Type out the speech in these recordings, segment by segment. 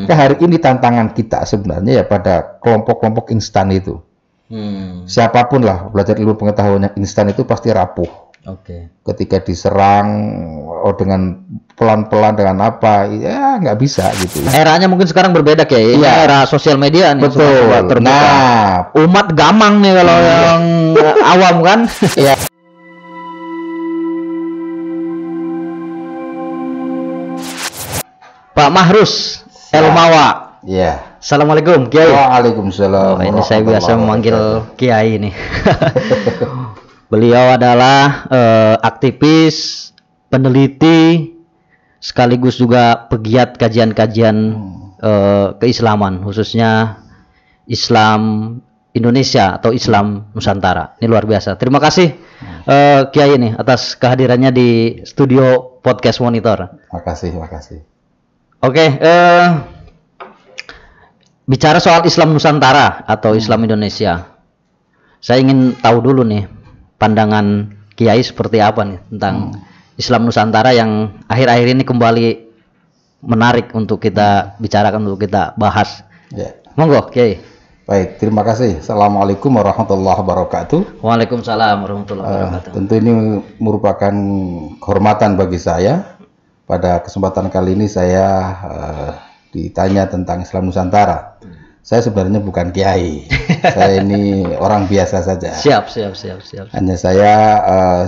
Hari ini tantangan kita sebenarnya ya pada kelompok-kelompok instan itu. Siapapun lah belajar ilmu pengetahuan yang instan itu pasti rapuh. Ketika diserang dengan pelan-pelan dengan apa, ya nggak bisa gitu. Eranya mungkin sekarang berbeda kayak era sosial media nih. Betul. Nah, umat gamang nih kalau yang awam kan. Ya. Pak Mahrus Elmawa. Ya. Assalamualaikum Kiai. Waalaikumsalam. Ini saya biasa memanggil Kiai nih. Beliau adalah aktivis, peneliti, sekaligus juga pegiat kajian-kajian keislaman, khususnya Islam Indonesia atau Islam Nusantara. Ini luar biasa. Terima kasih Kiai nih atas kehadirannya di studio Podcast Monitor. Makasih. Oke, bicara soal Islam Nusantara atau Islam Indonesia, saya ingin tahu dulu nih pandangan Kiai seperti apa nih tentang Islam Nusantara yang akhir-akhir ini kembali menarik untuk kita bicarakan, untuk kita bahas. Ya. Monggo Kiai. Baik, terima kasih. Assalamualaikum warahmatullahi wabarakatuh. Waalaikumsalam warahmatullahi wabarakatuh. Tentu ini merupakan kehormatan bagi saya. Pada kesempatan kali ini saya ditanya tentang Islam Nusantara. Saya sebenarnya bukan kiai. Saya ini orang biasa saja. Siap. Hanya saya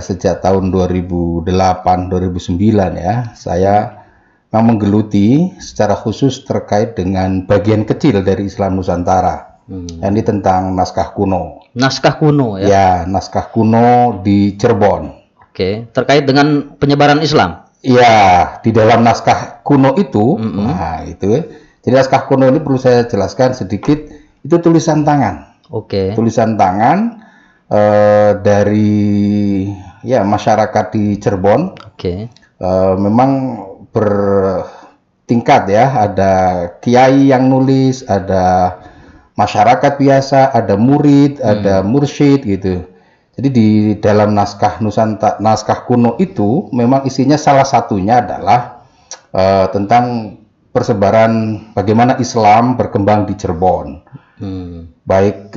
sejak tahun 2008 2009 ya, saya memang menggeluti secara khusus terkait dengan bagian kecil dari Islam Nusantara. Ini tentang naskah kuno. Naskah kuno ya. Ya, naskah kuno di Cirebon. Oke, terkait dengan penyebaran Islam. Iya, di dalam naskah kuno itu, nah itu. Jadi naskah kuno ini perlu saya jelaskan sedikit, itu tulisan tangan. Oke. Tulisan tangan dari ya masyarakat di Cirebon. Oke. Memang bertingkat ya, ada kiai yang nulis, ada masyarakat biasa, ada murid, ada mursyid gitu. Jadi di dalam naskah naskah kuno itu memang isinya salah satunya adalah tentang persebaran bagaimana Islam berkembang di Cirebon. Baik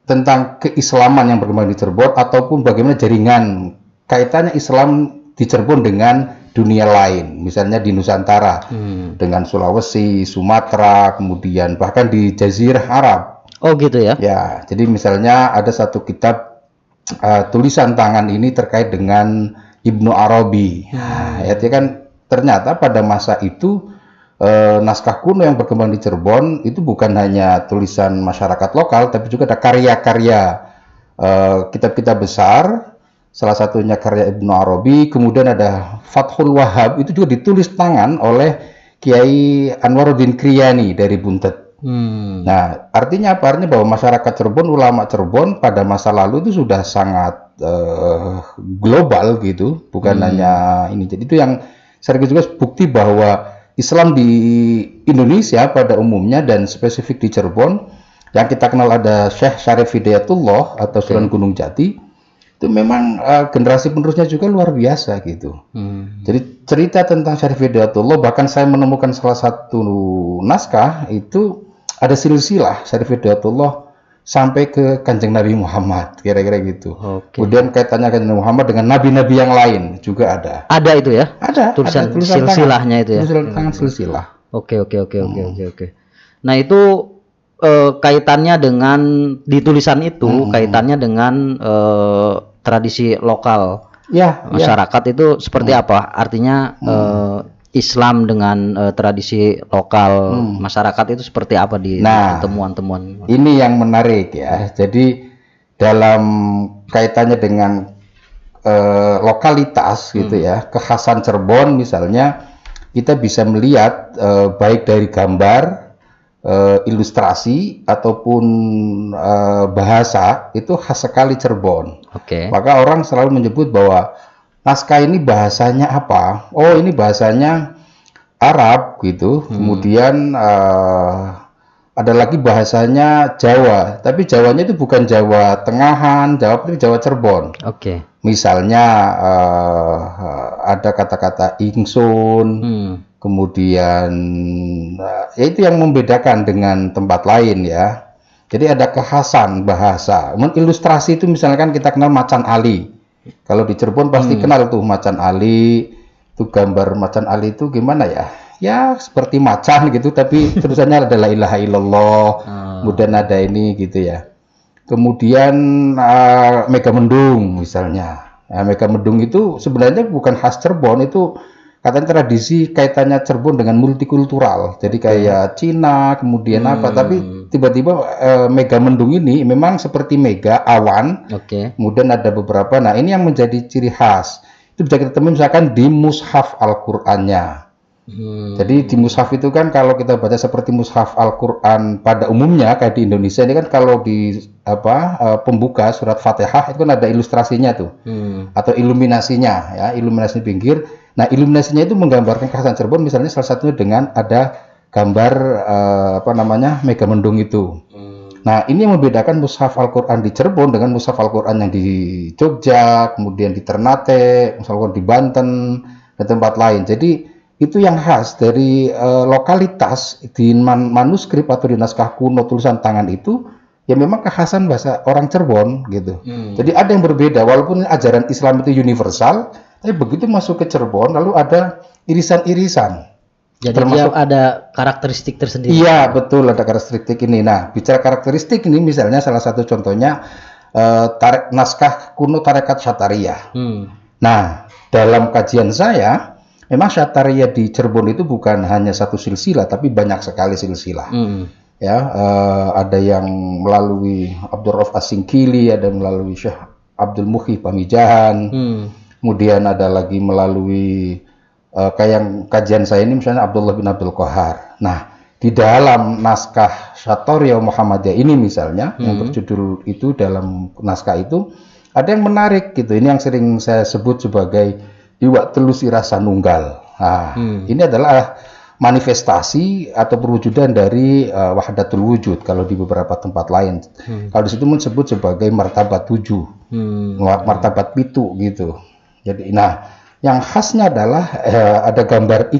tentang keislaman yang berkembang di Cirebon ataupun bagaimana jaringan kaitannya Islam di Cirebon dengan dunia lain, misalnya di Nusantara, dengan Sulawesi, Sumatera, kemudian bahkan di Jazirah Arab. Oh gitu ya? Ya, jadi misalnya ada satu kitab tulisan tangan ini terkait dengan Ibnu Arabi. Nah, ya kan ternyata pada masa itu naskah kuno yang berkembang di Cirebon itu bukan hanya tulisan masyarakat lokal, tapi juga ada karya-karya kitab-kitab besar. Salah satunya karya Ibnu Arabi, kemudian ada Fathul Wahhab, itu juga ditulis tangan oleh Kiai Anwaruddin Kriyani dari Buntet. Nah, artinya apa? Artinya bahwa masyarakat Cirebon, ulama Cirebon pada masa lalu itu sudah sangat global gitu, bukan hanya ini. Jadi itu yang saya juga bukti bahwa Islam di Indonesia pada umumnya dan spesifik di Cirebon, yang kita kenal ada Syekh Syarif Hidayatullah atau Sunan Gunung Jati, itu memang generasi penerusnya juga luar biasa gitu. Jadi cerita tentang Syarif Hidayatullah, bahkan saya menemukan salah satu naskah itu ada silsilah Syarif Hidayatullah sampai ke Kanjeng Nabi Muhammad, kira-kira gitu. Kemudian kaitannya Kanjeng Nabi Muhammad dengan nabi-nabi yang lain juga ada. Ada itu ya? Ada. Tulisan tulisan silsilahnya itu ya? Tulisan tangan silsilah. Oke. Nah itu kaitannya dengan di tulisan itu kaitannya dengan tradisi lokal masyarakat itu seperti apa? Artinya Islam dengan tradisi lokal masyarakat itu seperti apa di temuan-temuan? Ini yang menarik ya. Jadi dalam kaitannya dengan lokalitas gitu ya, kekhasan Cirebon misalnya, kita bisa melihat baik dari gambar, ilustrasi ataupun bahasa itu khas sekali Cirebon. Maka orang selalu menyebut bahwa naskah ini bahasanya apa? Oh, ini bahasanya Arab gitu. Kemudian ada lagi bahasanya Jawa. Tapi Jawanya itu bukan Jawa Tengahan, tapi Jawa Cirebon. Misalnya ada kata-kata ingsun, kemudian ya itu yang membedakan dengan tempat lain ya. Jadi ada kekhasan bahasa. Ilustrasi itu misalkan kita kenal Macan Ali. Kalau di Cirebon pasti kenal tuh Macan Ali. Itu gambar Macan Ali itu gimana ya? Ya seperti macan gitu, tapi tulisannya adalah ilaha illallah. Kemudian ada ini gitu ya. Kemudian Megamendung misalnya. Nah, Megamendung itu sebenarnya bukan khas Cirebon, itu katanya tradisi kaitannya Cirebon dengan multikultural. Jadi kayak Cina, kemudian apa, tapi tiba-tiba Megamendung ini memang seperti mega awan. Kemudian ada beberapa. Nah, ini yang menjadi ciri khas. Itu bisa kita temui misalkan di mushaf Al-Qur'annya. Jadi di mushaf itu kan kalau kita baca seperti mushaf Al-Qur'an pada umumnya kayak di Indonesia ini kan kalau di pembuka surat Fatihah itu kan ada ilustrasinya tuh. Atau iluminasinya ya, iluminasi pinggir. Nah, iluminasinya itu menggambarkan kekhasan Cirebon, misalnya salah satunya dengan ada gambar Megamendung itu. Nah, ini yang membedakan mushaf Al-Qur'an di Cirebon dengan mushaf Al-Qur'an yang di Jogja, kemudian di Ternate, misalkan di Banten dan tempat lain. Jadi itu yang khas dari lokalitas di manuskrip atau di naskah kuno tulisan tangan itu ya memang kekhasan bahasa orang Cirebon gitu. Jadi ada yang berbeda walaupun ajaran Islam itu universal, tapi begitu masuk ke Cirebon lalu ada irisan-irisan. Jadi dia ada karakteristik tersendiri. Iya, betul, ada karakteristik ini. Nah, bicara karakteristik ini misalnya salah satu contohnya naskah kuno Tarekat Syatariah. Nah, dalam kajian saya memang Syatariah di Cirebon itu bukan hanya satu silsilah, tapi banyak sekali silsilah. Ya, ada yang melalui Abdul Rauf As-Singkili, ada yang melalui Syekh Abdul Muhyi Pamijahan, kemudian ada lagi melalui kayak kajian saya ini misalnya Abdullah bin Abdul Qahar. Nah, di dalam naskah Syatariah Muhammadiyah ini misalnya yang berjudul itu, dalam naskah itu ada yang menarik gitu. Ini yang sering saya sebut sebagai Iwak Telu Sirasa Nunggal. Nah, ini adalah manifestasi atau perwujudan dari wahdatul wujud kalau di beberapa tempat lain. Kalau di situ disebut sebagai martabat 7, martabat pitu gitu. Jadi, nah, yang khasnya adalah ada gambar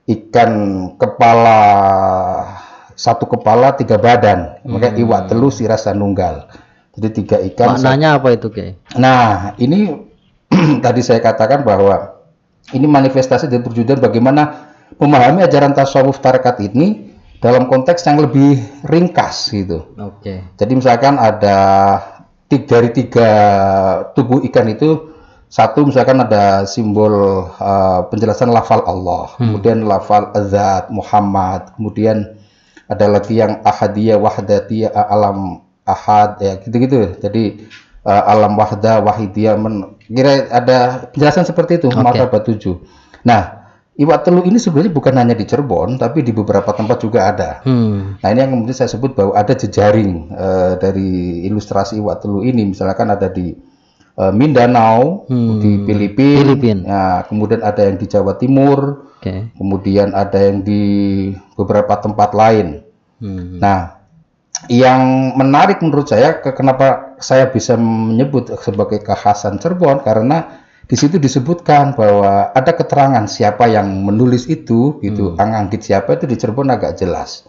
ikan kepala, satu kepala 3 badan, makanya Iwak Telu Sirasa Nunggal. Jadi 3 ikan. Maknanya apa itu, Kay? Nah, ini tadi saya katakan bahwa ini manifestasi dari perwujudan bagaimana memahami ajaran tasawuf tarekat ini dalam konteks yang lebih ringkas gitu. Jadi misalkan ada dari 3 tubuh ikan itu, satu misalkan ada simbol penjelasan lafal Allah, kemudian lafal Azat Muhammad, kemudian ada lagi yang Ahadiyah, Wahdatiyah, Alam Ahad, ya gitu-gitu. Jadi Alam Wahda, Wahidiyah, kira ada penjelasan seperti itu, martabat 7. Nah, Iwak Telu ini sebenarnya bukan hanya di Cirebon, tapi di beberapa tempat juga ada. Nah, ini yang kemudian saya sebut bahwa ada jejaring dari ilustrasi Iwak Telu ini. Misalkan ada di Mindanao, di Filipina. Ya, kemudian ada yang di Jawa Timur, kemudian ada yang di beberapa tempat lain. Nah, yang menarik menurut saya, kenapa saya bisa menyebut sebagai kekhasan Cirebon, karena di situ disebutkan bahwa ada keterangan siapa yang menulis itu, gitu, Anganggit siapa itu di Cirebon agak jelas.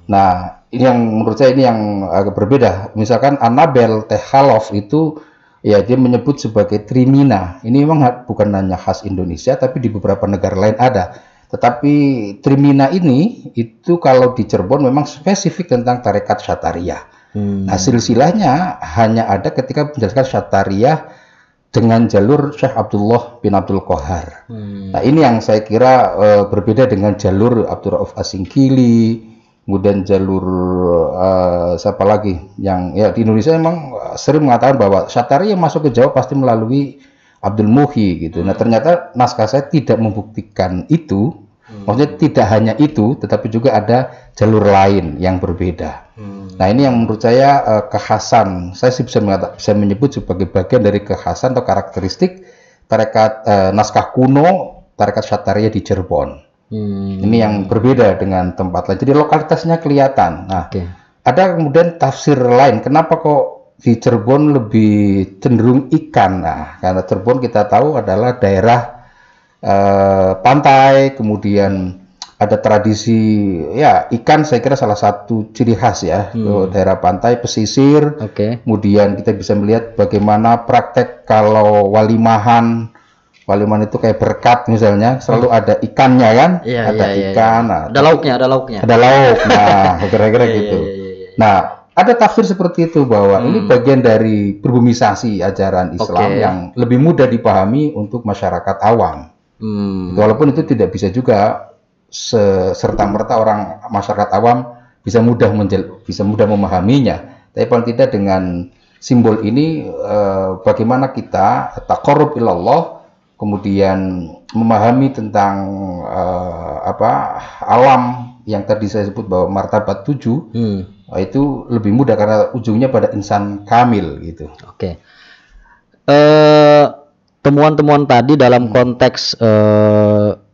Nah, ini yang menurut saya ini yang agak berbeda. Misalkan Anabel Tekhalov itu, ya dia menyebut sebagai Trimina. Ini memang bukan hanya khas Indonesia, tapi di beberapa negara lain ada. Tetapi Trimina ini itu kalau di Cirebon memang spesifik tentang tarekat Syatariah. Nah, silsilahnya hanya ada ketika menjelaskan Syatariah dengan jalur Syekh Abdullah bin Abdul Qahar. Nah, ini yang saya kira berbeda dengan jalur Abdul Rauf As-Singkili, kemudian jalur siapa lagi yang ya di Indonesia memang sering mengatakan bahwa Syatariah masuk ke Jawa pasti melalui Abdul Muhyi gitu. Nah, ternyata naskah saya tidak membuktikan itu. Maksudnya tidak hanya itu, tetapi juga ada jalur lain yang berbeda. Nah, ini yang menurut saya kekhasan. Saya sih bisa menyebut sebagai bagian dari kekhasan atau karakteristik tarekat naskah kuno tarekat Syatariah di Cirebon. Ini yang berbeda dengan tempat lain. Jadi lokalitasnya kelihatan. Nah, ada kemudian tafsir lain. Kenapa kok di Cirebon lebih cenderung ikan? Nah, karena Cirebon kita tahu adalah daerah pantai, kemudian ada tradisi ya ikan, saya kira salah satu ciri khas ya daerah pantai pesisir. Kemudian kita bisa melihat bagaimana praktek kalau walimahan itu kayak berkat misalnya selalu ada ikannya kan, ada ikan, nah, ada lauknya, ada lauk, nah kira-kira gitu. Nah ada tafsir seperti itu bahwa ini bagian dari berbumisasi ajaran Islam yang lebih mudah dipahami untuk masyarakat awam. Walaupun itu tidak bisa juga serta-merta orang masyarakat awam bisa mudah memahaminya. Tapi paling tidak dengan simbol ini bagaimana kita taqarrub ilallah, kemudian memahami tentang alam yang tadi saya sebut bahwa martabat 7 itu lebih mudah karena ujungnya pada insan kamil gitu. Temuan-temuan tadi dalam konteks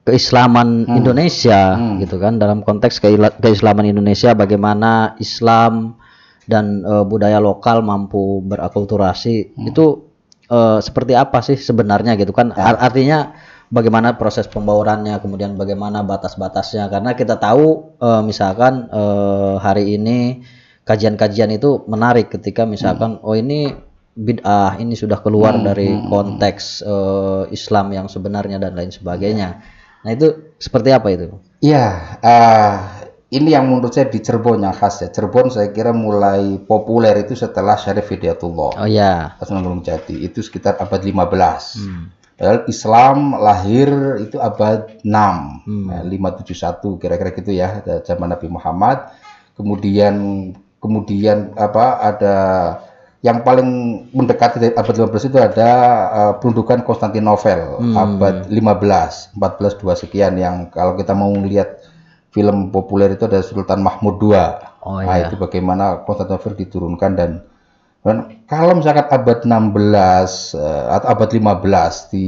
keislaman Indonesia gitu kan, dalam konteks keislaman Indonesia, bagaimana Islam dan budaya lokal mampu berakulturasi itu seperti apa sih sebenarnya gitu kan, artinya bagaimana proses pembaurannya, kemudian bagaimana batas-batasnya, karena kita tahu misalkan hari ini kajian-kajian itu menarik ketika misalkan oh ini bid'ah, ini sudah keluar dari konteks Islam yang sebenarnya dan lain sebagainya. Nah itu seperti apa itu? Ya, ini yang menurut saya di Cirebon yang khas ya. Cirebon saya kira mulai populer itu setelah Syarif Hidayatullah. Sunan Gunung Jati itu sekitar abad 15. Padahal Islam lahir itu abad 6, 571 kira-kira gitu ya, zaman Nabi Muhammad. Kemudian ada yang paling mendekati dari abad 15 itu ada pendudukan Konstantinopel abad 15, 14 sekian, yang kalau kita mau melihat film populer itu ada Sultan Mahmud II. Itu bagaimana Konstantinopel diturunkan dan kalau misalkan abad 16 atau abad 15 di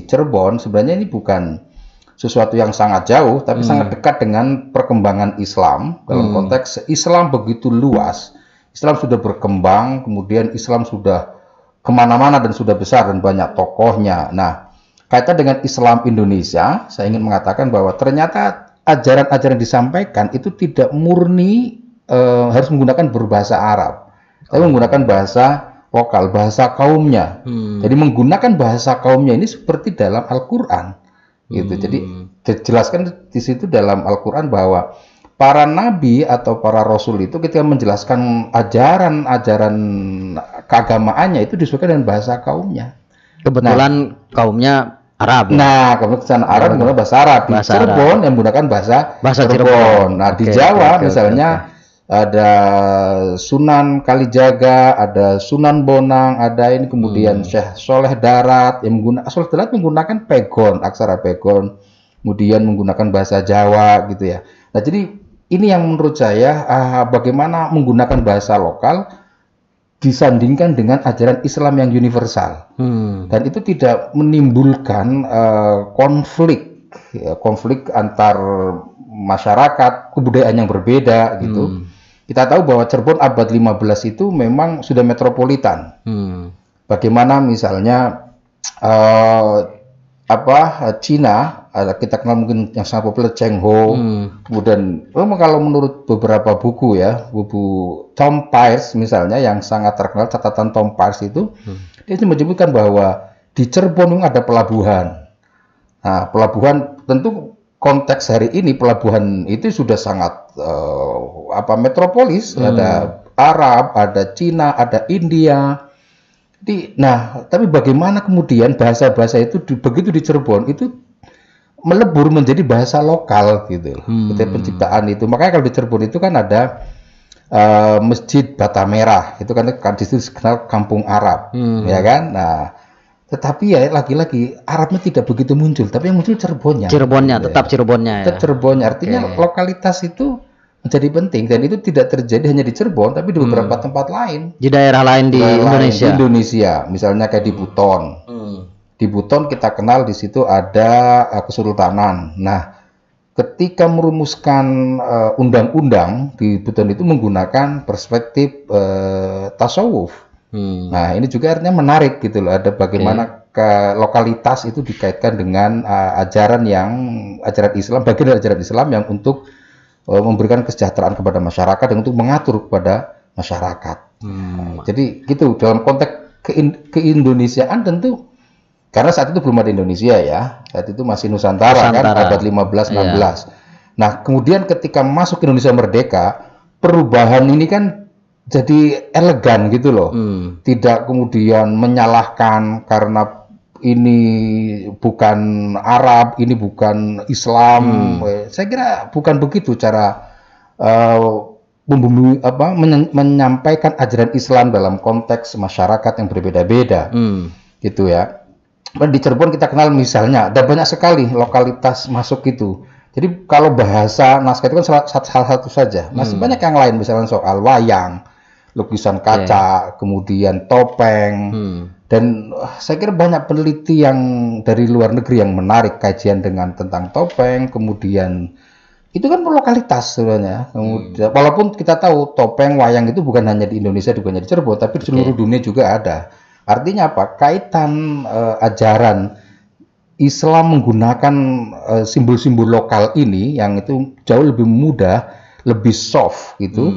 Cirebon, sebenarnya ini bukan sesuatu yang sangat jauh, tapi sangat dekat dengan perkembangan Islam. Dalam konteks Islam begitu luas, Islam sudah berkembang, kemudian Islam sudah kemana-mana dan sudah besar dan banyak tokohnya. Nah, kaitan dengan Islam Indonesia, saya ingin mengatakan bahwa ternyata ajaran-ajaran disampaikan itu tidak murni harus menggunakan berbahasa Arab, tapi menggunakan bahasa lokal, bahasa kaumnya. Jadi menggunakan bahasa kaumnya ini seperti dalam Al-Quran, gitu. Jadi dijelaskan di situ dalam Al-Quran bahwa para nabi atau para rasul itu ketika menjelaskan ajaran-ajaran keagamaannya itu disesuaikan dengan bahasa kaumnya. Kebetulan kaumnya Arab. Nah, kebetulan Arab menggunakan bahasa Arab. Di Cirebon yang menggunakan bahasa Cirebon. Nah, di Jawa misalnya ada Sunan Kalijaga, ada Sunan Bonang, ada ini kemudian Syekh Soleh Darat yang menggunakan pegon, aksara pegon, kemudian menggunakan bahasa Jawa gitu ya. Nah, jadi ini yang menurut saya bagaimana menggunakan bahasa lokal disandingkan dengan ajaran Islam yang universal, dan itu tidak menimbulkan konflik antar masyarakat, kebudayaan yang berbeda gitu. Kita tahu bahwa Cirebon abad 15 itu memang sudah metropolitan. Bagaimana misalnya Cina, kita kenal mungkin yang sangat populer Cheng Ho, kemudian kalau menurut beberapa buku ya, buku Tom Peirce misalnya yang sangat terkenal, catatan Tom Peirce itu, dia menyebutkan bahwa di Cirebon ada pelabuhan. Nah, pelabuhan tentu konteks hari ini pelabuhan itu sudah sangat metropolis, ada Arab, ada Cina, ada India. Tapi bagaimana kemudian bahasa-bahasa itu begitu di Cirebon itu melebur menjadi bahasa lokal gitu, ketika penciptaan itu. Makanya kalau di Cirebon itu kan ada Masjid Bata Merah, itu kan di situ dikenal Kampung Arab, ya kan? Nah, tetapi ya lagi-lagi Arabnya tidak begitu muncul, tapi yang muncul Cirebonnya. Tetap Cirebonnya. Tetap Cirebonnya, artinya lokalitas itu menjadi penting, dan itu tidak terjadi hanya di Cirebon tapi di beberapa tempat lain, di daerah lain di Indonesia, misalnya kayak di Buton. Di Buton kita kenal di situ ada Kesultanan. Nah, ketika merumuskan undang-undang di Buton itu menggunakan perspektif tasawuf. Nah, ini juga artinya menarik gitu loh, ada bagaimana ke lokalitas itu dikaitkan dengan ajaran Islam, bagian dari ajaran Islam yang untuk memberikan kesejahteraan kepada masyarakat dan untuk mengatur kepada masyarakat. Jadi gitu dalam konteks keindonesiaan tentu, karena saat itu belum ada Indonesia ya, saat itu masih Nusantara. Kan abad 15-16. Nah kemudian ketika masuk Indonesia merdeka, perubahan ini kan jadi elegan gitu loh, tidak kemudian menyalahkan karena ini bukan Arab, ini bukan Islam. Saya kira bukan begitu cara menyampaikan ajaran Islam dalam konteks masyarakat yang berbeda-beda, gitu ya. Di Cirebon kita kenal misalnya, ada banyak sekali lokalitas masuk itu. Jadi kalau bahasa naskah itu kan salah satu saja, masih banyak yang lain, misalnya soal wayang, lukisan kaca, kemudian topeng, dan saya kira banyak peneliti yang dari luar negeri yang menarik kajian tentang topeng, kemudian itu kan lokalitas sebenarnya. Kemudian, walaupun kita tahu topeng, wayang itu bukan hanya di Indonesia, bukan hanya di Cirebon, tapi di seluruh dunia juga ada. Artinya apa? Kaitan ajaran Islam menggunakan simbol-simbol lokal ini yang itu jauh lebih mudah, lebih soft gitu.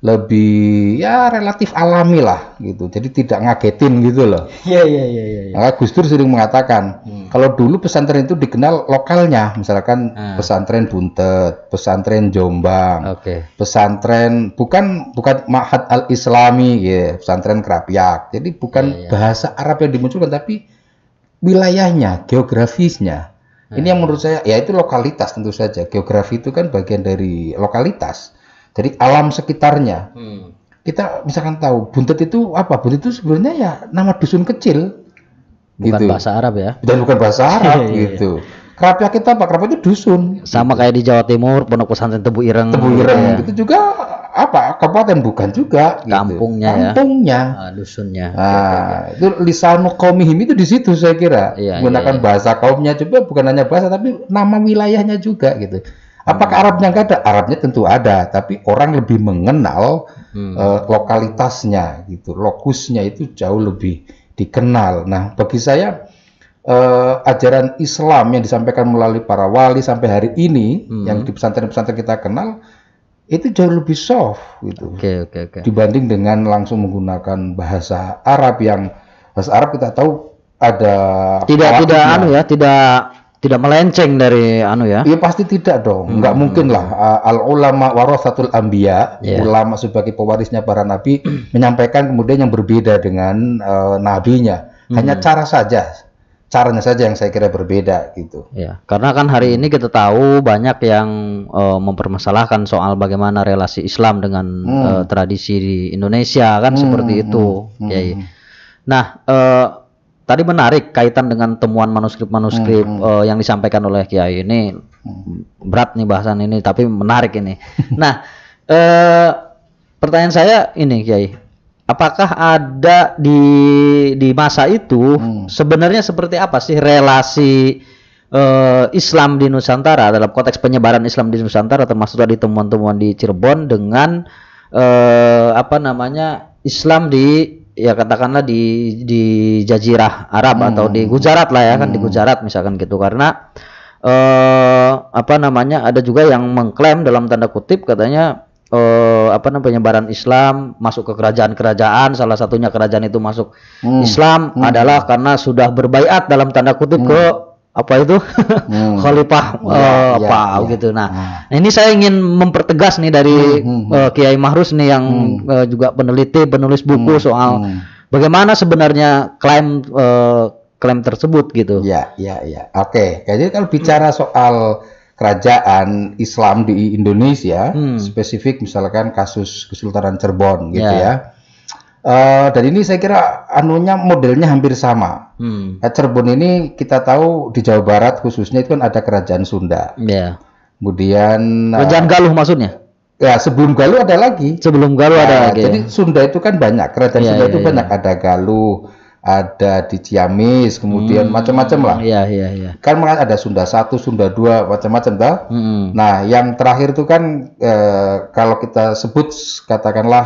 Lebih ya relatif alami lah gitu, jadi tidak ngagetin gitu loh. Iya. Nah, Gus Dur sering mengatakan kalau dulu pesantren itu dikenal lokalnya, misalkan pesantren Buntet, pesantren Jombang, pesantren bukan Ma'had Al-Islami, ya, pesantren Krapyak. Jadi bukan bahasa Arab yang dimunculkan, tapi wilayahnya, geografisnya. Ini yang menurut saya ya itu lokalitas tentu saja. Geografi itu kan bagian dari lokalitas. Jadi alam sekitarnya. Kita misalkan tahu Buntet itu apa? Buntet itu sebenarnya ya nama dusun kecil. Bukan gitu. Bahasa Arab ya? Dan bukan bahasa Arab gitu. Krapyak kita apa? Krapyak itu dusun. Sama kayak di Jawa Timur, Pondok Pesantren Tebu Ireng. Tebu Ireng itu juga apa? Kabupaten bukan juga. Gitu. Kampungnya. Dusunnya. Itu lisanu qaumihim itu di situ saya kira. Menggunakan bahasa kaumnya juga, bukan hanya bahasa tapi nama wilayahnya juga gitu. Apakah Arabnya nggak ada? Arabnya tentu ada, tapi orang lebih mengenal lokalitasnya, gitu, lokusnya itu jauh lebih dikenal. Nah, bagi saya ajaran Islam yang disampaikan melalui para wali sampai hari ini, yang di pesantren-pesantren kita kenal, itu jauh lebih soft, gitu, dibanding dengan langsung menggunakan bahasa Arab yang bahasa Arab kita tahu ada tidak melenceng dari ya. Iya pasti tidak dong, nggak mungkin lah. Al ulama warasatul anbiya, ulama sebagai pewarisnya para nabi menyampaikan kemudian yang berbeda dengan nabinya. Hanya caranya saja yang saya kira berbeda gitu. Ya, karena kan hari ini kita tahu banyak yang mempermasalahkan soal bagaimana relasi Islam dengan tradisi di Indonesia kan seperti itu. Nah, tadi menarik kaitan dengan temuan manuskrip-manuskrip yang disampaikan oleh Kiai ini. Berat nih bahasan ini, tapi menarik ini. Nah, pertanyaan saya ini Kiai, apakah ada di masa itu sebenarnya seperti apa sih relasi Islam di Nusantara dalam konteks penyebaran Islam di Nusantara, termasuk tadi temuan-temuan di Cirebon dengan Islam di ya katakanlah di Jazirah Arab atau di Gujarat lah ya kan, di Gujarat misalkan gitu, karena ada juga yang mengklaim dalam tanda kutip katanya penyebaran Islam masuk ke kerajaan-kerajaan, salah satunya kerajaan itu masuk Islam adalah karena sudah berbaiat dalam tanda kutip ke khalifah gitu. Nah, ini saya ingin mempertegas nih dari Kiai Mahrus nih yang juga penulis buku soal bagaimana sebenarnya klaim tersebut gitu. Ya. Oke. Jadi kalau bicara soal kerajaan Islam di Indonesia, spesifik misalkan kasus Kesultanan Cirebon gitu ya. Dan ini saya kira modelnya hampir sama. Cirebon ini kita tahu di Jawa Barat khususnya itu kan ada kerajaan Sunda. Kemudian kerajaan Galuh maksudnya? Ya, sebelum Galuh ada lagi. Sebelum Galuh ada lagi. Jadi Sunda itu kan banyak, kerajaan Sunda itu banyak. Ada Galuh, ada di Ciamis, kemudian macam-macam lah. Iya, iya, iya. Kan ada Sunda 1, Sunda 2, macam-macam dah. Nah, yang terakhir itu kan kalau kita sebut katakanlah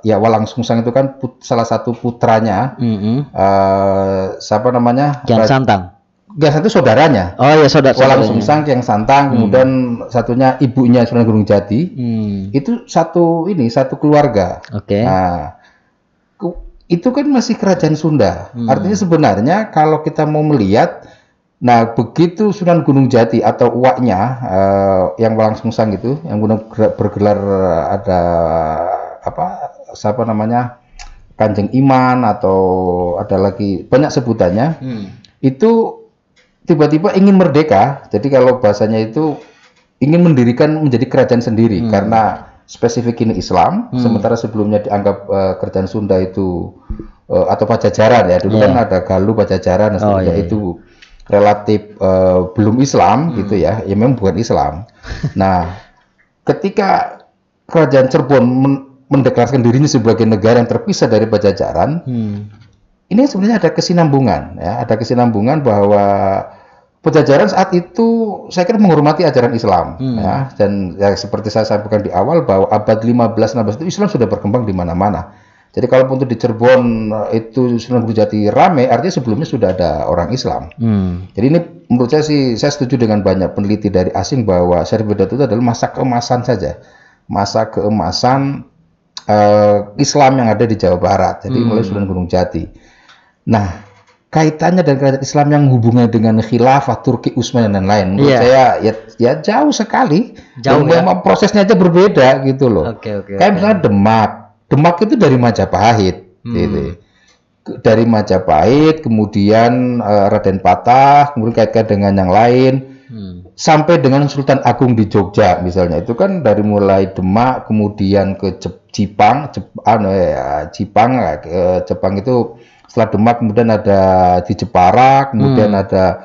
ya Walang Sungsang itu kan salah satu putranya. Siapa namanya? Kian Santang. Kian Santang itu saudaranya. Oh ya, saudara. Walang Sungsang, Kian Santang, kemudian satunya ibunya Sunan Gunung Jati. Itu satu keluarga. Oke. Nah, itu kan masih kerajaan Sunda. Artinya sebenarnya kalau kita mau melihat, nah begitu Sunan Gunung Jati atau uaknya yang Walang Sungsang itu, yang bergelar ada siapa namanya, Kanjeng Iman atau ada lagi banyak sebutannya, itu tiba-tiba ingin merdeka. Jadi kalau bahasanya itu ingin mendirikan menjadi kerajaan sendiri karena spesifik ini Islam, sementara sebelumnya dianggap kerajaan Sunda itu atau Pajajaran ya, dulu kan ada Galuh, Pajajaran, itu relatif belum Islam gitu ya, ya memang bukan Islam. Nah, ketika kerajaan Cirebon mendeklarasikan dirinya sebagai negara yang terpisah dari Pajajaran, ini sebenarnya ada kesinambungan ya, ada kesinambungan bahwa Pajajaran saat itu saya kira menghormati ajaran Islam ya, dan ya, seperti saya sampaikan di awal bahwa abad 15-16 itu Islam sudah berkembang di mana-mana. Jadi kalaupun itu di Cirebon itu Sunan Gunung Jati ramai, artinya sebelumnya sudah ada orang Islam. Jadi ini menurut saya sih, saya setuju dengan banyak peneliti dari asing bahwa Syarif Bedatu itu adalah masa keemasan saja, masa keemasan Islam yang ada di Jawa Barat. Jadi mulai Sunan Gunung Jati. Nah, kaitannya dengan kerajaan Islam yang hubungannya dengan khilafah Turki Utsmani dan lain, menurut saya ya jauh sekali. Jauh ya? Prosesnya aja berbeda gitu loh. Kayak misalnya Demak itu dari Majapahit, gitu. Dari Majapahit, kemudian Raden Patah, kemudian kaitkan dengan yang lain, sampai dengan Sultan Agung di Jogja misalnya, itu kan dari mulai Demak, kemudian ke Jepang itu. Setelah Demak kemudian ada di Jepara, kemudian ada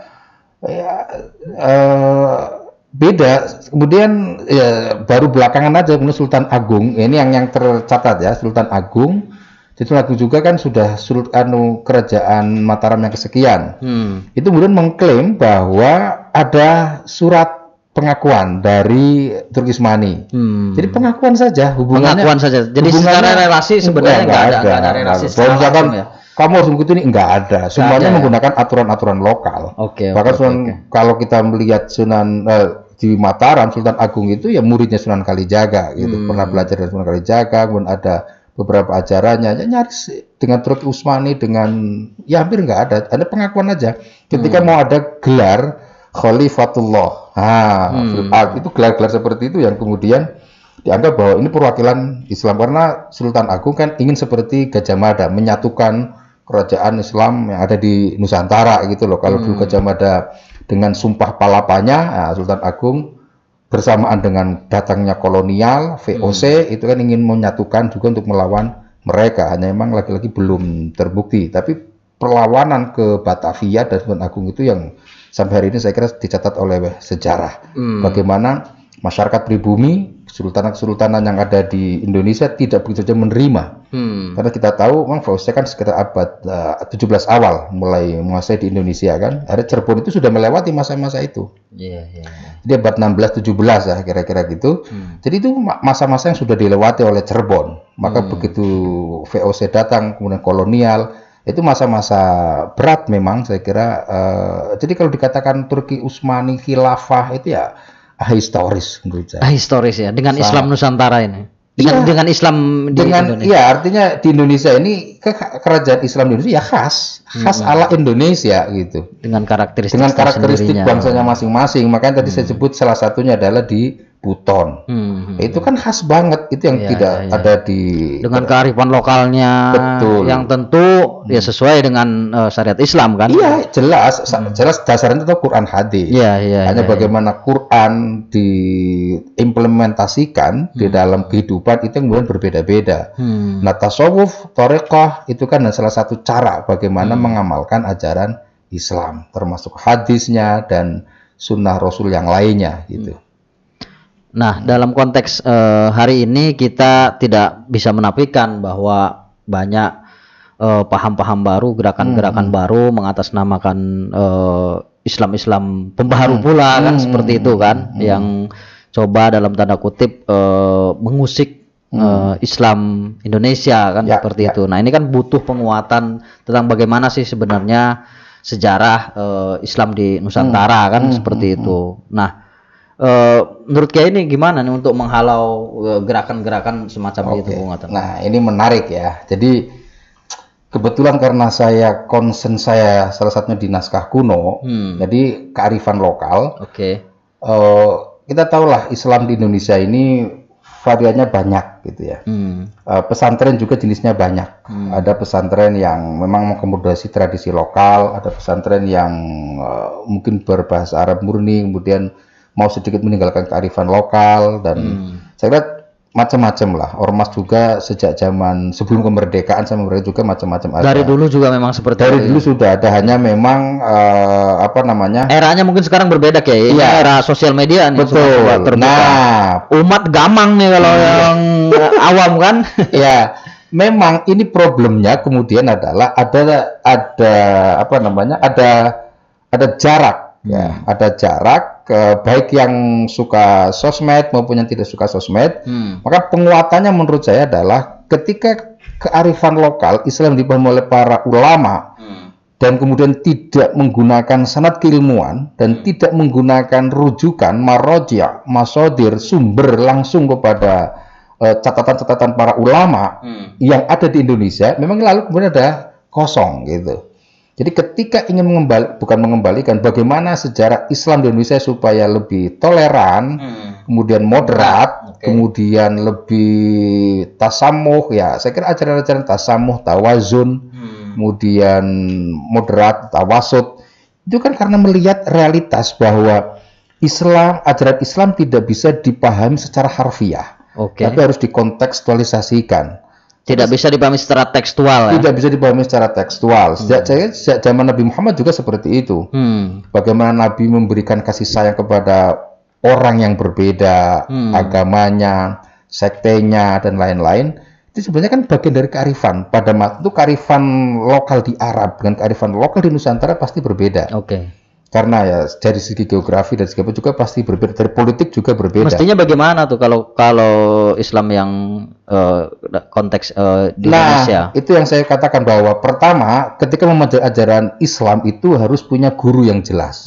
beda. Kemudian ya, baru belakangan aja kemudian Sultan Agung. Ini yang tercatat ya, Sultan Agung. Sultan Agung juga kan sudah kerajaan Mataram yang kesekian. Itu kemudian mengklaim bahwa ada surat pengakuan dari Turki Utsmani. Jadi pengakuan saja, hubungannya. Pengakuan saja. Jadi secara relasi sebenarnya nggak ada relasi secara langsung ya. Kamu harus mengikuti ini, enggak ada. Semuanya menggunakan aturan-aturan lokal. Kalau kita melihat Sunan di Mataram, Sultan Agung itu ya muridnya Sunan Kalijaga gitu. Pernah belajar dari Sunan Kalijaga, kemudian ada beberapa ajarannya. Ya, nyaris dengan Turki Utsmani dengan ya hampir enggak ada. Ada pengakuan aja. Ketika mau ada gelar Khalifatullah. Itu gelar-gelar seperti itu yang kemudian dianggap bahwa ini perwakilan Islam, karena Sultan Agung kan ingin seperti Gajah Mada menyatukan kerajaan Islam yang ada di Nusantara gitu loh. Kalau dulu Gajah Mada dengan Sumpah Palapanya, Sultan Agung bersamaan dengan datangnya kolonial VOC itu kan ingin menyatukan juga untuk melawan mereka. Hanya memang lagi-lagi belum terbukti. Tapi perlawanan ke Batavia dan Sultan Agung itu yang sampai hari ini saya kira dicatat oleh sejarah. Bagaimana masyarakat pribumi, kesultanan yang ada di Indonesia tidak begitu saja menerima. Karena kita tahu memang VOC kan sekitar abad 17 awal mulai menguasai di Indonesia kan. Ada Cirebon itu sudah melewati masa-masa itu. Jadi abad 16-17 ya kira-kira gitu. Jadi itu masa-masa yang sudah dilewati oleh Cirebon. Maka begitu VOC datang kemudian kolonial, itu masa-masa berat memang saya kira. Jadi kalau dikatakan Turki Utsmani khilafah itu ya historis menurut saya. Historis ya, dengan Islam Nusantara ini. Dengan Islam di Indonesia. Iya, artinya di Indonesia ini kerajaan Islam di Indonesia ya khas ala Indonesia gitu. Dengan karakteristik bangsanya masing-masing. Makanya tadi saya sebut salah satunya adalah di Buton. Itu kan khas banget, itu yang tidak ada di dengan kearifan lokalnya. Betul. Yang tentu ya sesuai dengan syariat Islam kan. Iya, jelas dasarnya itu Quran hadis. Hanya bagaimana Quran diimplementasikan di dalam kehidupan itu kemudian berbeda-beda. Nah, tasawuf, thariqah itu kan salah satu cara bagaimana mengamalkan ajaran Islam, termasuk hadisnya dan sunnah Rasul yang lainnya gitu. Nah, dalam konteks hari ini kita tidak bisa menafikan bahwa banyak paham-paham baru, gerakan-gerakan baru, mengatasnamakan Islam-Islam pembaharu pula kan, seperti itu kan, yang coba dalam tanda kutip mengusik Islam Indonesia kan, seperti itu. Nah, ini kan butuh penguatan tentang bagaimana sih sebenarnya sejarah Islam di Nusantara kan, seperti itu. Nah, menurut Kiai ini gimana nih untuk menghalau gerakan-gerakan semacam itu, Bung Atta? Nah, ini menarik ya. Jadi kebetulan karena saya concern saya salah satunya di naskah kuno, jadi kearifan lokal. Kita tahulah Islam di Indonesia ini variannya banyak gitu ya. Pesantren juga jenisnya banyak. Ada pesantren yang memang mengakomodasi tradisi lokal, ada pesantren yang mungkin berbahasa Arab murni, kemudian mau sedikit meninggalkan kearifan lokal, dan saya kira macam-macam lah. Ormas juga sejak zaman sebelum kemerdekaan sama mereka juga macam-macam ada. Dari dulu juga memang seperti dari dulu sudah ada, hanya memang eranya mungkin sekarang berbeda kayak era sosial media nih. Betul. Nah, umat gamang nih kalau yang awam kan. Ya, memang ini problemnya kemudian adalah ada jarak ya, ada jarak baik yang suka sosmed maupun yang tidak suka sosmed. Maka penguatannya menurut saya adalah ketika kearifan lokal Islam dipahami oleh para ulama dan kemudian tidak menggunakan sanad keilmuan dan tidak menggunakan rujukan marojia, masodir, sumber langsung kepada catatan-catatan para ulama yang ada di Indonesia, memang lalu kemudian ada kosong gitu. Jadi ketika ingin mengembalikan bagaimana sejarah Islam di Indonesia supaya lebih toleran, kemudian moderat, kemudian lebih tasamuh, ya saya kira ajaran-ajaran tasamuh, tawazun, kemudian moderat, tawasud, itu kan karena melihat realitas bahwa ajaran Islam tidak bisa dipahami secara harfiah, tapi harus dikontekstualisasikan. Tidak bisa dipahami secara tekstual. Tidak bisa dipahami secara tekstual. Sejak zaman Nabi Muhammad juga seperti itu. Bagaimana Nabi memberikan kasih sayang kepada orang yang berbeda, agamanya, sektenya, dan lain-lain. Itu sebenarnya kan bagian dari kearifan. Pada waktu itu kearifan lokal di Arab dengan kearifan lokal di Nusantara pasti berbeda. Karena ya dari segi geografi dan segala juga pasti berbeda, dari politik juga berbeda. Mestinya bagaimana tuh kalau Islam yang konteks di Indonesia? Itu yang saya katakan bahwa pertama ketika memajari ajaran Islam itu harus punya guru yang jelas.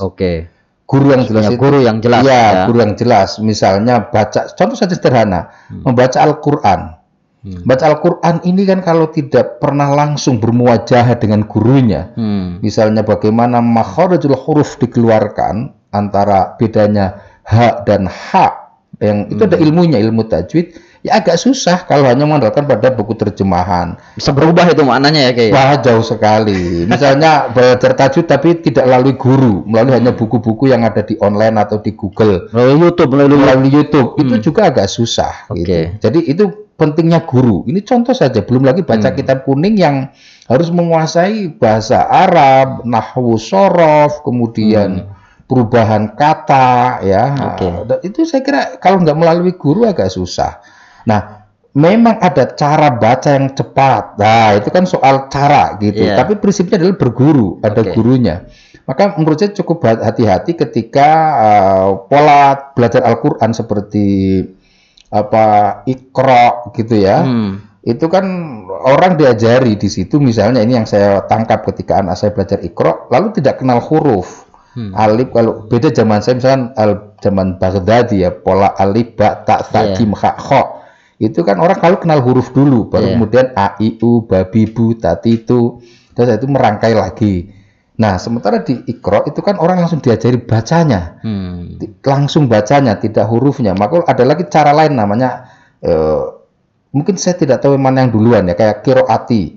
Guru yang jelas itu, guru yang jelas. Ya, guru yang jelas. Misalnya baca, contoh saja sederhana, membaca Al-Quran. Baca Al-Quran ini kan kalau tidak pernah langsung bermuajahah dengan gurunya, misalnya bagaimana makharijul huruf dikeluarkan, antara bedanya ha dan ha, yang itu ada ilmunya, ilmu tajwid, ya agak susah kalau hanya mengandalkan pada buku terjemahan. Bisa berubah itu maknanya ya kayak. Wah, jauh sekali. Misalnya belajar tajwid tapi tidak melalui guru, melalui hanya buku-buku yang ada di online atau di Google, melalui YouTube, itu juga agak susah. Gitu. Jadi itu pentingnya guru. Ini contoh saja, belum lagi baca kitab kuning yang harus menguasai bahasa Arab, nahwu sorof, kemudian perubahan kata, ya. Itu saya kira kalau nggak melalui guru agak susah. Nah, memang ada cara baca yang cepat. Nah, itu kan soal cara gitu. Tapi prinsipnya adalah berguru, ada gurunya. Maka menurut saya cukup hati-hati ketika pola belajar Al-Quran seperti Iqra gitu ya. Itu kan orang diajari di situ, misalnya ini yang saya tangkap ketika anak saya belajar Iqra, lalu tidak kenal huruf. Alif, kalau beda zaman saya misalkan zaman Baghdadi ya, pola alif, ba, ta, tha, jim, kha, kha. Itu kan orang kalau kenal huruf dulu, baru kemudian a, i, u, babi, bu, tati, tu, terus itu merangkai lagi. Nah, sementara di Iqra itu kan orang langsung diajari bacanya, langsung bacanya, tidak hurufnya. Maka ada lagi cara lain namanya, mungkin saya tidak tahu mana yang duluan ya, kayak kiroati.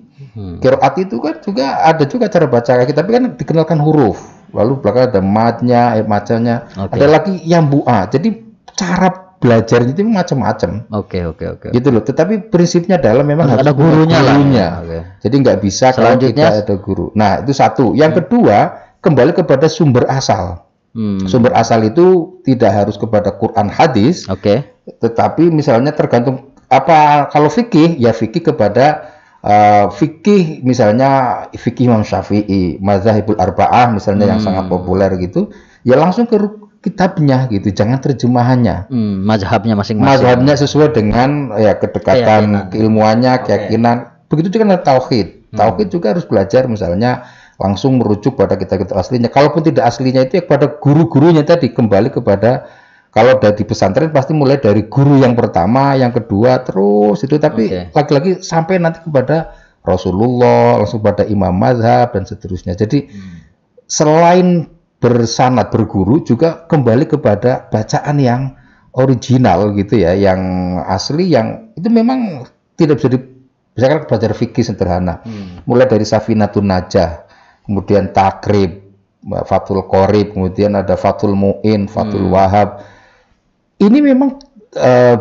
Kiroati itu kan juga ada juga cara baca kayak, tapi kan dikenalkan huruf. Lalu belakang ada madnya, macamnya. Ada lagi yang bu'a. Jadi cara belajar itu macam-macam. Gitu loh. Tetapi prinsipnya adalah memang harus ada gurunya lah. Jadi nggak bisa kalau tidak ada guru. Nah, itu satu. Yang kedua, kembali kepada sumber asal. Sumber asal itu tidak harus kepada Quran hadis. Tetapi misalnya tergantung apa, kalau fikih ya fikih kepada Fikih misalnya fikih Imam Syafi'i, Madzhabul Arba'ah misalnya yang sangat populer gitu, ya langsung ke kitabnya gitu, jangan terjemahannya. Mazhabnya masing-masing. Mazhabnya sesuai dengan ya kedekatan keilmuannya, keyakinan. Begitu juga dengan tauhid. Tauhid juga harus belajar misalnya langsung merujuk pada kitab-kitab aslinya. Kalaupun tidak aslinya itu ya kepada guru-gurunya tadi, kembali kepada kalau di pesantren pasti mulai dari guru yang pertama, yang kedua, terus itu. Tapi lagi-lagi sampai nanti kepada Rasulullah, langsung pada imam mazhab dan seterusnya. Jadi selain bersanad berguru juga kembali kepada bacaan yang original gitu ya, yang asli, yang itu memang tidak bisa misalkan belajar fikih sederhana. Mulai dari Safinatun Najah, kemudian Takrib, Fathul Qorib, kemudian ada Fathul Mu'in, Fathul Wahab. Ini memang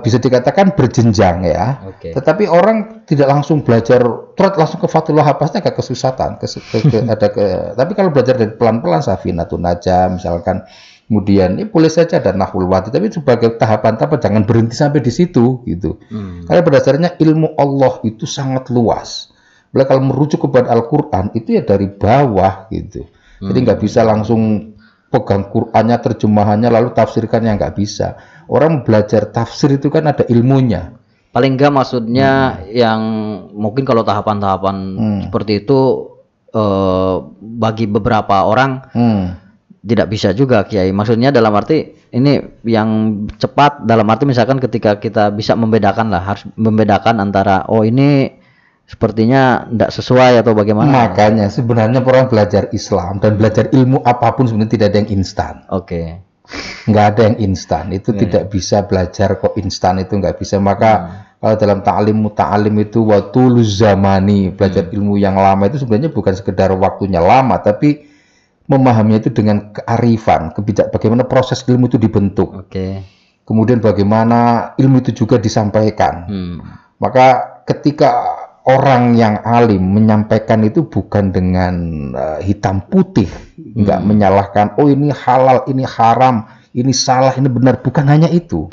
bisa dikatakan berjenjang ya. Tetapi orang tidak langsung belajar langsung ke Fathul Wahab, pasti agak kesusahan. Tapi kalau belajar dari pelan-pelan Safinatun Najah misalkan, kemudian ini boleh saja ada Nahwul Wadi, tapi sebagai tahapan-tahapan jangan berhenti sampai di situ gitu. Karena berdasarnya ilmu Allah itu sangat luas. Kalau merujuk kepada Al-Quran itu ya dari bawah gitu. Jadi nggak bisa langsung pegang Qurannya, terjemahannya lalu tafsirkannya, nggak bisa. Orang belajar tafsir itu kan ada ilmunya. Paling nggak maksudnya yang mungkin kalau tahapan-tahapan seperti itu bagi beberapa orang tidak bisa juga, Kiai. Maksudnya dalam arti ini yang cepat, dalam arti misalkan ketika kita bisa membedakan lah, harus membedakan antara ini sepertinya tidak sesuai atau bagaimana. Makanya sebenarnya orang belajar Islam dan belajar ilmu apapun sebenarnya tidak ada yang instan. Nggak ada yang instan. Itu tidak bisa belajar kok instan, itu nggak bisa. Maka kalau dalam ta'lim itu waktu zamani, belajar ilmu yang lama itu sebenarnya bukan sekedar waktunya lama, tapi memahaminya itu dengan kearifan, bagaimana proses ilmu itu dibentuk. Kemudian bagaimana ilmu itu juga disampaikan. Maka ketika orang yang alim menyampaikan itu bukan dengan hitam putih, nggak menyalahkan, oh ini halal, ini haram, ini salah, ini benar, bukan hanya itu.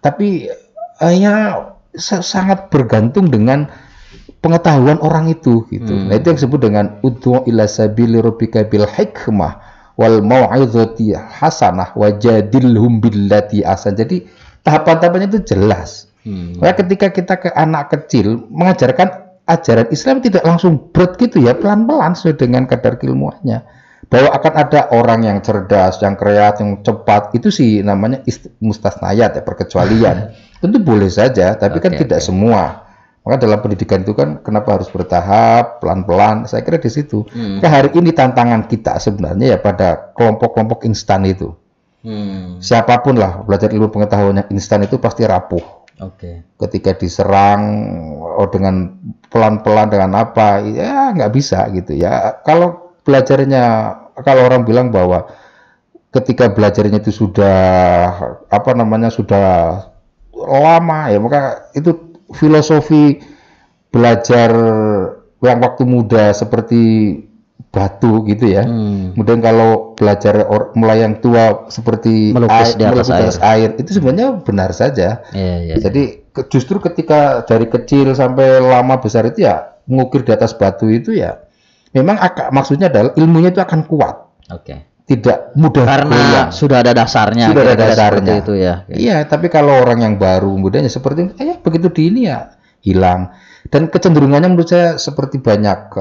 Tapi ya sangat bergantung dengan pengetahuan orang itu gitu. Nah itu yang disebut dengan ud'u ila sabili rabbika bil hikmah wal mau'izati hasanah wajadilhum billati ahsan. Jadi tahapan-tahapannya itu jelas. Nah, ketika kita ke anak kecil mengajarkan ajaran Islam tidak langsung berat gitu ya, pelan-pelan sesuai dengan kadar keilmuannya. Bahwa akan ada orang yang cerdas, yang kreatif, yang cepat, itu sih namanya mustasnayat ya, perkecualian. Tentu boleh saja, tapi kan tidak semua. Maka dalam pendidikan itu kan kenapa harus bertahap, pelan-pelan, saya kira di situ. Nah, hari ini tantangan kita sebenarnya ya pada kelompok-kelompok instan itu. Siapapun lah belajar ilmu pengetahuan yang instan itu pasti rapuh. Ketika diserang dengan pelan-pelan dengan apa, ya nggak bisa gitu ya. Kalau belajarnya, kalau orang bilang bahwa ketika belajarnya itu sudah sudah lama ya, maka itu filosofi belajar yang waktu muda seperti batu gitu ya. Kemudian kalau belajar mulai yang tua seperti melukis di atas air, itu sebenarnya benar saja. Jadi justru ketika dari kecil sampai lama besar itu ya mengukir di atas batu itu ya memang maksudnya adalah ilmunya itu akan kuat. Tidak mudah karena goyang. Sudah ada dasarnya. Sudah ada dasarnya itu ya. Iya, tapi kalau orang yang baru mudanya seperti begitu di ini ya hilang. Dan kecenderungannya menurut saya seperti banyak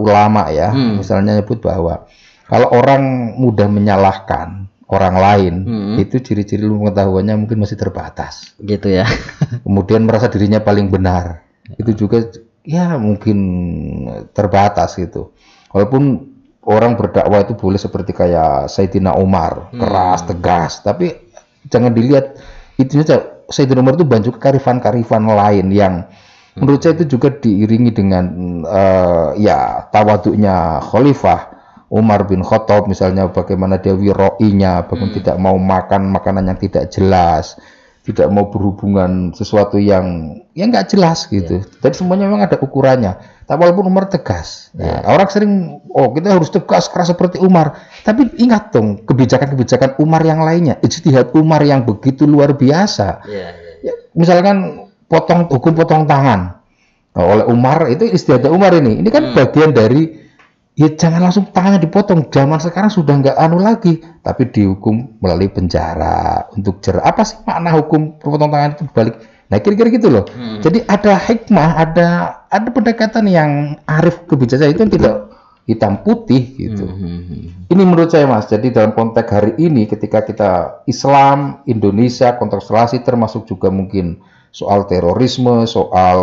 ulama ya, misalnya nyebut bahwa kalau orang mudah menyalahkan orang lain, itu ciri-ciri pengetahuannya mungkin masih terbatas. Gitu ya. Kemudian merasa dirinya paling benar, itu juga ya mungkin terbatas gitu. Walaupun orang berdakwah itu boleh seperti kayak Sayyidina Umar, keras, tegas, tapi jangan dilihat itu saja. Sayyidina Umar itu banyak kearifan-kearifan lain yang menurut saya itu juga diiringi dengan ya tawaduknya Khalifah Umar bin Khattab misalnya, bagaimana dia wiroinya, bagaimana tidak mau makan makanan yang tidak jelas, tidak mau berhubungan sesuatu yang nggak jelas gitu. Jadi semuanya memang ada ukurannya. Tapi walaupun Umar tegas, orang sering kita harus tegas keras seperti Umar. Tapi ingat dong kebijakan-kebijakan Umar yang lainnya, ijtihad Umar yang begitu luar biasa. Ya, misalkan hukum potong tangan, oleh Umar, itu istiadat Umar ini. Ini kan bagian dari, ya jangan langsung tangannya dipotong. Zaman sekarang sudah nggak anu lagi, tapi dihukum melalui penjara untuk jerah. Apa sih makna hukum potong tangan itu balik? Nah kira-kira gitu loh. Jadi ada hikmah, ada pendekatan yang arif kebijaksanaan itu yang tidak hitam putih gitu. Ini menurut saya Mas. Jadi dalam konteks hari ini ketika kita Islam, Indonesia, konstelasi termasuk juga mungkin soal terorisme, soal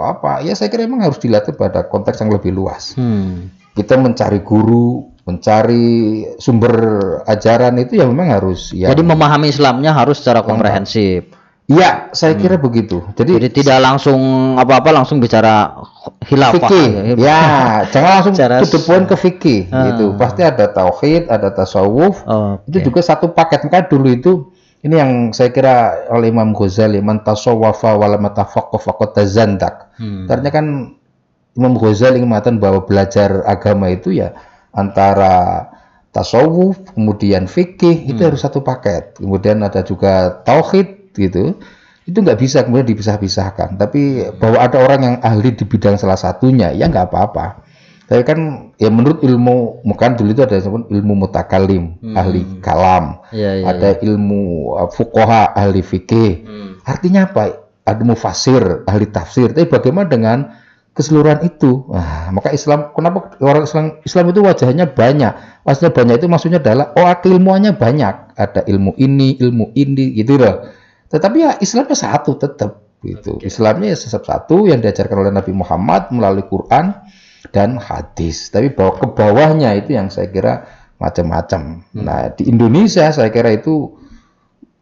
apa, ya saya kira memang harus dilihat pada konteks yang lebih luas. Kita mencari guru, mencari sumber ajaran itu ya memang harus. Ya. Jadi memahami Islamnya harus secara komprehensif. Iya, saya kira begitu. Jadi tidak langsung apa-apa langsung bicara khilafah. Fikih. Ya, jangan langsung to the point ke fikih gitu. Pasti ada tauhid, ada tasawuf. Itu juga satu paket. Maka dulu itu ini yang saya kira oleh Imam Ghazali, man tasawwafa wa lam yatafaqqah faqad tazandak. Artinya kan Imam Ghazali mengatakan bahwa belajar agama itu ya antara tasawuf, kemudian fikih, itu harus satu paket. Kemudian ada juga tauhid gitu. Itu nggak bisa kemudian dipisah-pisahkan. Tapi bahwa ada orang yang ahli di bidang salah satunya, ya nggak apa-apa. Tapi kan ya menurut ilmu, bukan dulu itu ada ilmu mutakalim, ahli kalam, ada ilmu fuqaha, ahli fikih. Artinya apa? Ada mufasir, ahli tafsir. Tapi bagaimana dengan keseluruhan itu? Nah, maka Islam, kenapa orang Islam itu wajahnya banyak? Wajahnya banyak itu maksudnya adalah keilmuannya banyak. Ada ilmu ini, gitu loh. Tetapi ya Islamnya satu tetap gitu. Islamnya tetap satu yang diajarkan oleh Nabi Muhammad melalui Quran dan hadis. Tapi bahwa ke bawahnya itu yang saya kira macam-macam. Nah, di Indonesia saya kira itu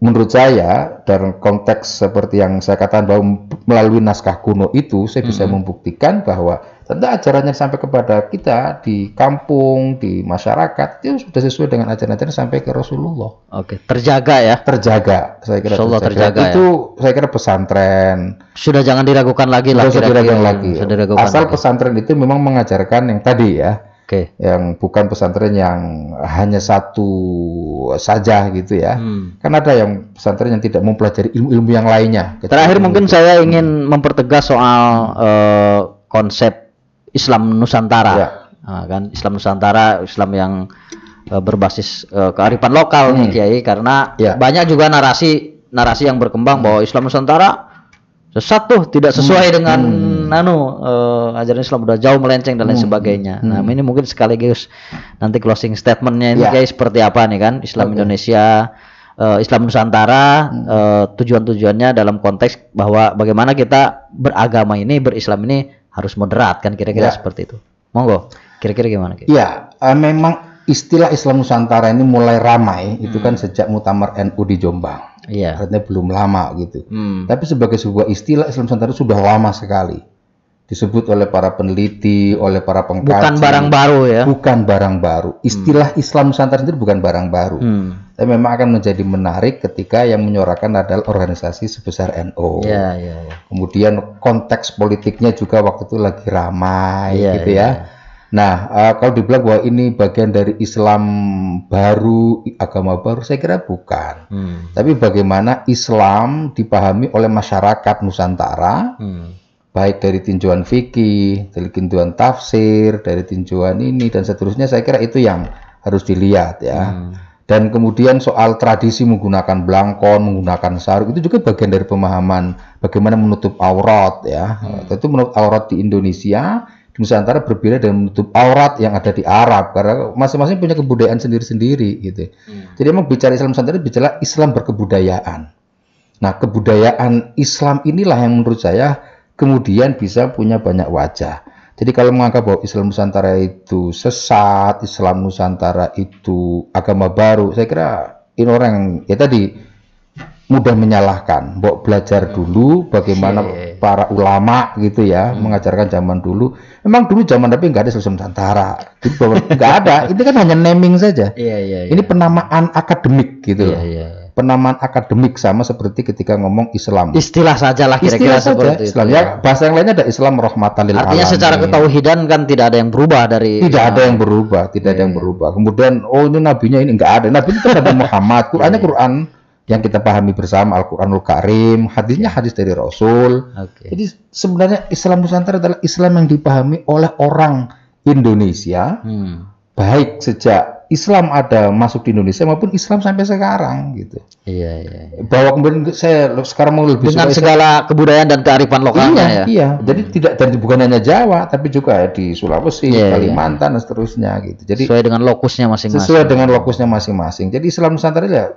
menurut saya dalam konteks seperti yang saya katakan bahwa melalui naskah kuno itu saya bisa membuktikan bahwa tentu ajarannya sampai kepada kita di kampung, di masyarakat itu sudah sesuai dengan ajaran-ajaran sampai ke Rasulullah. Oke, terjaga ya. Terjaga, saya kira terjaga itu ya? Saya kira pesantren sudah jangan diragukan lagi lah. Asal pesantren itu memang mengajarkan yang tadi ya. Yang bukan pesantren yang hanya satu saja gitu ya. Kan ada yang pesantren yang tidak mempelajari ilmu-ilmu yang lainnya. Terakhir mungkin saya ingin mempertegas soal konsep Islam Nusantara. Nah, kan Islam Nusantara, Islam yang berbasis kearifan lokal nih Kiai, karena banyak juga narasi yang berkembang bahwa Islam Nusantara sesat tuh, tidak sesuai dengan ajaran Islam, udah jauh melenceng dan lain sebagainya. Nah, ini mungkin sekaligus nanti closing statementnya ini kayak seperti apa nih kan Islam Indonesia, Islam Nusantara, tujuan-tujuannya dalam konteks bahwa bagaimana kita beragama ini, berislam ini harus moderat kan, kira-kira seperti itu. Monggo, kira-kira gimana? Ya, memang istilah Islam Nusantara ini mulai ramai itu kan sejak Muktamar NU di Jombang. Artinya belum lama gitu. Tapi sebagai sebuah istilah Islam Nusantara sudah lama sekali disebut oleh para peneliti, oleh para pengkaji. Bukan barang baru ya. Bukan barang baru. Istilah Islam Nusantara itu bukan barang baru. Tapi memang akan menjadi menarik ketika yang menyuarakan adalah organisasi sebesar NU. Kemudian konteks politiknya juga waktu itu lagi ramai gitu ya. Nah, kalau dibilang bahwa ini bagian dari Islam baru, agama baru, saya kira bukan. Tapi bagaimana Islam dipahami oleh masyarakat Nusantara, baik dari tinjauan fikih, dari tinjauan tafsir, dari tinjauan ini dan seterusnya, saya kira itu yang harus dilihat ya. Dan kemudian soal tradisi menggunakan blangkon, menggunakan sarung, itu juga bagian dari pemahaman bagaimana menutup aurat ya. Itu menutup aurat di Indonesia, di Nusantara berbeda dengan menutup aurat yang ada di Arab, karena masing-masing punya kebudayaan sendiri-sendiri gitu. Jadi memang bicara Islam Nusantara bicara Islam berkebudayaan. Nah, kebudayaan Islam inilah yang menurut saya kemudian bisa punya banyak wajah. Jadi kalau menganggap bahwa Islam Nusantara itu sesat, Islam Nusantara itu agama baru, saya kira ini orang yang ya tadi mudah menyalahkan. Mbok belajar dulu bagaimana para ulama gitu ya mengajarkan zaman dulu. Memang dulu zaman tapi nggak ada Islam Nusantara, nggak ada. Ini kan hanya naming saja. Ini penamaan akademik gitu. Penamaan akademik sama seperti ketika ngomong Islam. Istilah saja lah kira-kira seperti Islam. itu. Ya, bahasa yang lainnya ada Islam rahmatan lil alamin. Artinya secara ketauhidan kan tidak ada yang berubah dari. Tidak ada yang berubah, tidak ada yang berubah. Kemudian ini nabinya ini enggak ada. Nabi itu Nabi Muhammad. Qurannya Quran yang kita pahami bersama Al-Qur'anul Karim, hadisnya hadis dari Rasul. Jadi sebenarnya Islam Nusantara adalah Islam yang dipahami oleh orang Indonesia, baik sejak Islam ada masuk di Indonesia maupun Islam sampai sekarang gitu. Iya. Bahwa kemudian saya sekarang mau lebih dengan segala kebudayaan dan kearifan lokalnya. Iya. Jadi bukan hanya Jawa tapi juga di Sulawesi, Kalimantan dan seterusnya gitu. Jadi sesuai dengan lokusnya masing-masing. Jadi Islam Nusantara ya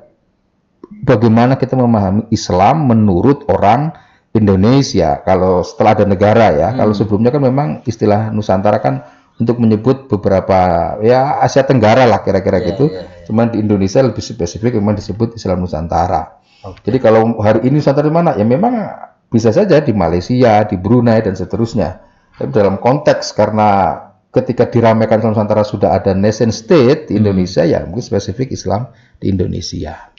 bagaimana kita memahami Islam menurut orang Indonesia. Kalau setelah ada negara ya, kalau sebelumnya kan memang istilah Nusantara kan untuk menyebut beberapa ya Asia Tenggara lah kira-kira gitu. Cuman di Indonesia lebih spesifik memang disebut Islam Nusantara. Jadi kalau hari ini Nusantara di mana? Ya memang bisa saja di Malaysia, di Brunei dan seterusnya. Tapi dalam konteks karena ketika diramaikan Islam Nusantara sudah ada nation state di Indonesia ya mungkin spesifik Islam di Indonesia.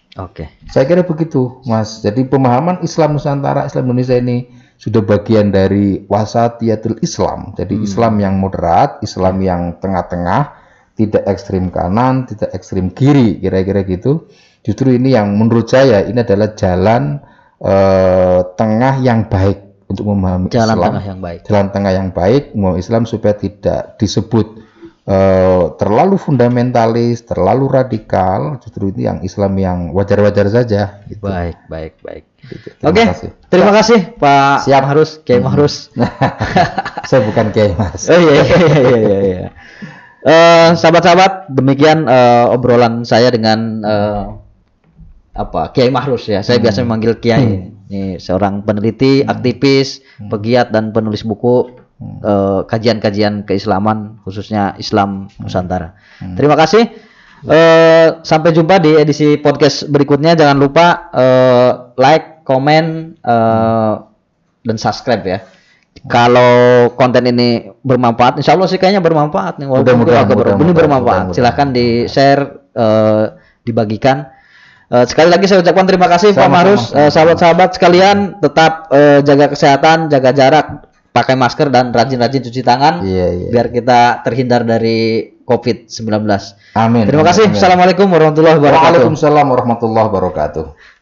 Saya kira begitu, Mas. Jadi pemahaman Islam Nusantara, Islam Indonesia ini sudah bagian dari wasatiyatul Islam. Jadi Islam yang moderat, Islam yang tengah-tengah, tidak ekstrim kanan, tidak ekstrim kiri, kira-kira gitu. Justru ini yang menurut saya ini adalah jalan tengah yang baik untuk memahami jalan Islam. Tengah yang baik. Jalan tengah yang baik memahami Islam supaya tidak disebut terlalu fundamentalis, terlalu radikal. Justru ini yang Islam yang wajar-wajar saja. Gitu. Baik. Gitu. Terima kasih Pak Mahrus, Kiai Mahrus. Saya bukan Kiai Mas. Oh iya. Sahabat-sahabat, demikian obrolan saya dengan Kiai Mahrus ya. Saya biasa memanggil Kiai. Ini seorang peneliti, aktivis, pegiat dan penulis buku kajian-kajian keislaman khususnya Islam Nusantara. Terima kasih. Sampai jumpa di edisi podcast berikutnya. Jangan lupa like, komen, dan subscribe ya. Kalau konten ini bermanfaat, insya Allah sih kayaknya bermanfaat nih. Ini bermanfaat. Silahkan di share, dibagikan. Sekali lagi saya ucapkan terima kasih Pak Mahrus. Sahabat-sahabat sekalian tetap jaga kesehatan, jaga jarak, pakai masker dan rajin-rajin cuci tangan biar kita terhindar dari COVID-19. Amin. Terima kasih. Assalamualaikum warahmatullahi wabarakatuh. Waalaikumsalam warahmatullahi wabarakatuh.